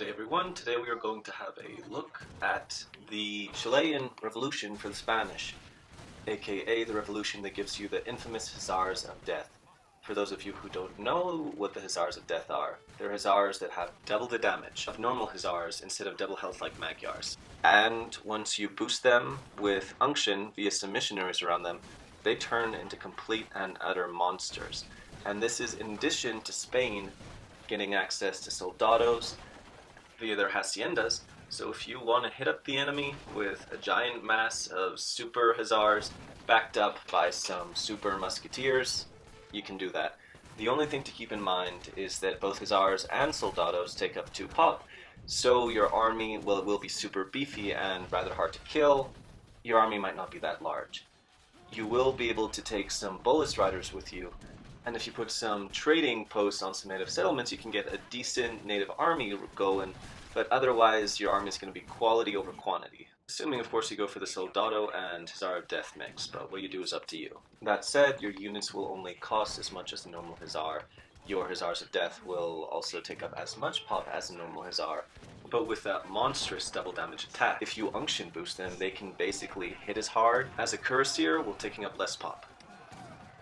day everyone. Today we are going to have a look at the Chilean revolution for the Spanish, aka the revolution that gives you the infamous Hussars of Death. For those of you who don't know what the Hussars of Death are, they're Hussars that have double the damage of normal Hussars instead of double health like Magyars. And once you boost them with unction via some missionaries around them, they turn into complete and utter monsters. And this is in addition to Spain getting access to soldados via their haciendas. So if you want to hit up the enemy with a giant mass of super Hussars backed up by some super musketeers, you can do that. The only thing to keep in mind is that both Hussars and soldados take up 2 pop, so your army, well, it will be super beefy and rather hard to kill. Your army might not be that large. You will be able to take some bolus riders with you, and if you put some trading posts on some native settlements, you can get a decent native army going, but otherwise your army is going to be quality over quantity. Assuming, of course, you go for the Soldado and Hussar of Death mix, but what you do is up to you. That said, your units will only cost as much as the normal Hussar. Your Hussars of Death will also take up as much pop as a normal Hussar, but with that monstrous double damage attack. If you unction boost them, they can basically hit as hard as a cuirassier while taking up less pop.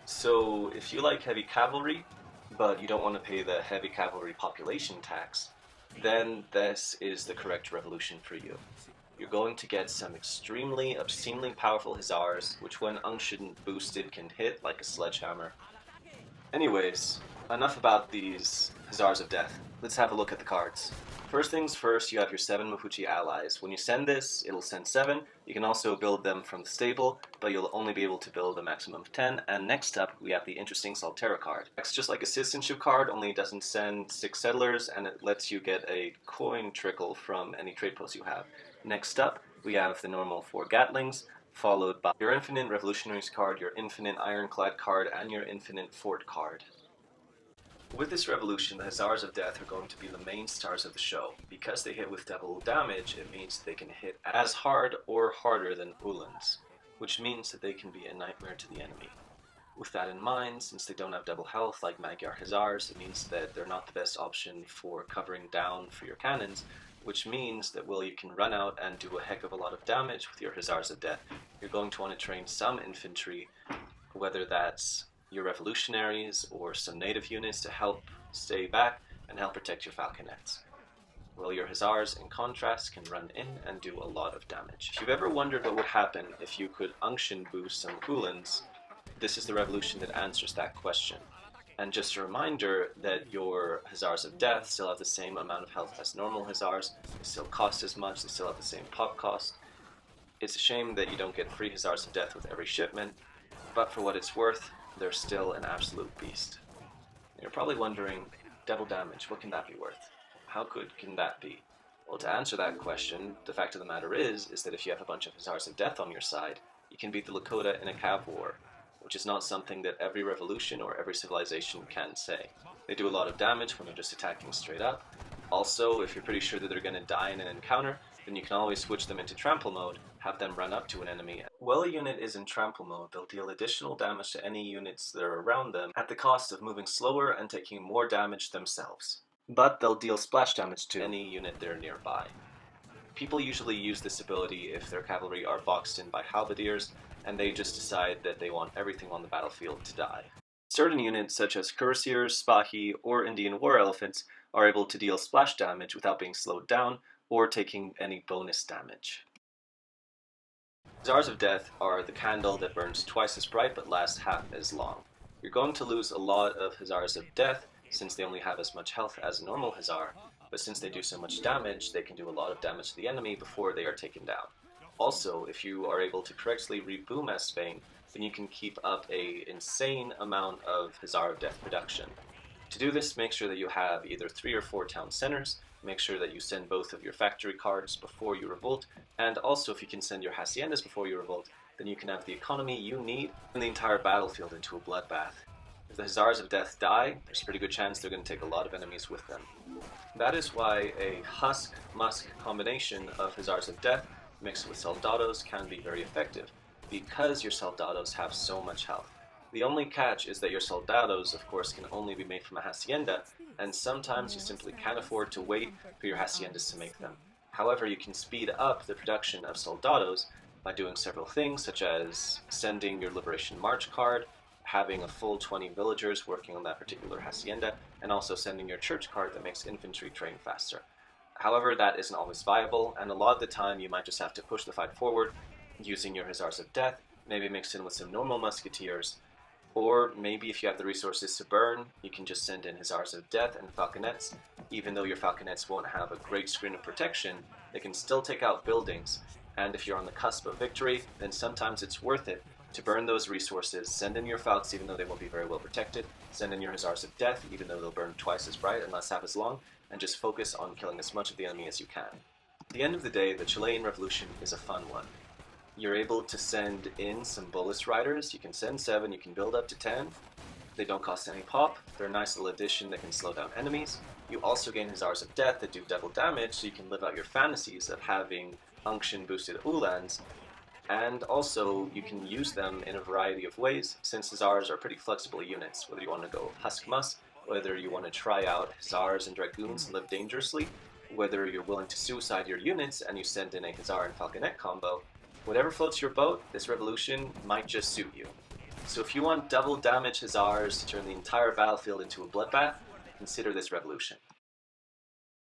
So if you like heavy cavalry, but you don't want to pay the heavy cavalry population tax, then this is the correct revolution for you. You're going to get some extremely, obscenely powerful Hussars, which when unction boosted can hit like a sledgehammer. Anyways, enough about these Hussars of Death. Let's have a look at the cards. First things first, you have your 7 Mapuche allies. When you send this, it'll send 7. You can also build them from the stable, but you'll only be able to build a maximum of 10. And next up, we have the interesting Saltera card. It's just like a citizenship card, only it doesn't send 6 settlers, and it lets you get a coin trickle from any trade post you have. Next up, we have the normal 4 Gatlings, followed by your infinite revolutionaries card, your infinite ironclad card, and your infinite fort card. With this revolution, the Hussars of Death are going to be the main stars of the show. Because they hit with double damage, it means they can hit as hard or harder than Uhlans, which means that they can be a nightmare to the enemy. With that in mind, since they don't have double health like Magyar Hussars, it means that they're not the best option for covering down for your cannons, which means that while you can run out and do a heck of a lot of damage with your Hussars of Death, you're going to want to train some infantry, whether that's your revolutionaries or some native units to help stay back and help protect your falconets. While your Hussars, in contrast, can run in and do a lot of damage. If you've ever wondered what would happen if you could unction boost some Uhlans, this is the revolution that answers that question. And just a reminder that your Hussars of Death still have the same amount of health as normal Hussars, they still cost as much, they still have the same pop cost. It's a shame that you don't get free Hussars of Death with every shipment, but for what it's worth, they're still an absolute beast. You're probably wondering, double damage, what can that be worth? How good can that be? Well, to answer that question, the fact of the matter is that if you have a bunch of Hussars of Death on your side, you can beat the Lakota in a cav war, which is not something that every revolution or every civilization can say. They do a lot of damage when they're just attacking straight up. Also, if you're pretty sure that they're going to die in an encounter, then you can always switch them into trample mode, have them run up to an enemy. While a unit is in trample mode, they'll deal additional damage to any units that are around them at the cost of moving slower and taking more damage themselves. But they'll deal splash damage to any unit that are nearby. People usually use this ability if their cavalry are boxed in by halberdiers, and they just decide that they want everything on the battlefield to die. Certain units, such as cuirassiers, spahi, or Indian war elephants, are able to deal splash damage without being slowed down, or taking any bonus damage. Hussars of Death are the candle that burns twice as bright but lasts half as long. You're going to lose a lot of Hussars of Death since they only have as much health as a normal Hussar, but since they do so much damage, they can do a lot of damage to the enemy before they are taken down. Also, if you are able to correctly reboom as Spain, then you can keep up an insane amount of Hussar of Death production. To do this, make sure that you have either 3 or 4 town centers. Make sure that you send both of your factory cards before you revolt, and also if you can send your haciendas before you revolt, then you can have the economy you need and the entire battlefield into a bloodbath. If the Hussars of Death die, there's a pretty good chance they're going to take a lot of enemies with them. That is why a Husk-Musk combination of Hussars of Death mixed with Soldados can be very effective, because your Soldados have so much health. The only catch is that your Soldados, of course, can only be made from a hacienda, and sometimes you simply can't afford to wait for your haciendas to make them. However, you can speed up the production of soldados by doing several things, such as sending your Liberation March card, having a full 20 villagers working on that particular hacienda, and also sending your church card that makes infantry train faster. However, that isn't always viable, and a lot of the time you might just have to push the fight forward using your Hussars of Death, maybe mix in with some normal musketeers, or maybe if you have the resources to burn, you can just send in Hussars of Death and Falconets. Even though your Falconets won't have a great screen of protection, they can still take out buildings, and if you're on the cusp of victory, then sometimes it's worth it to burn those resources, send in your Falcons even though they won't be very well protected, send in your Hussars of Death even though they'll burn twice as bright and last half as long, and just focus on killing as much of the enemy as you can. At the end of the day, the Chilean Revolution is a fun one. You're able to send in some Bullis Riders. You can send 7, you can build up to 10. They don't cost any pop. They're a nice little addition that can slow down enemies. You also gain Hussars of Death that do double damage, so you can live out your fantasies of having unction boosted Ulans. And also, you can use them in a variety of ways, since Hussars are pretty flexible units, whether you want to go Husk-Mus, whether you want to try out Hussars and Dragoons and live dangerously, whether you're willing to suicide your units and you send in a Hussar and Falconet combo. Whatever floats your boat, this revolution might just suit you. So if you want double damage Hussars to turn the entire battlefield into a bloodbath, consider this revolution.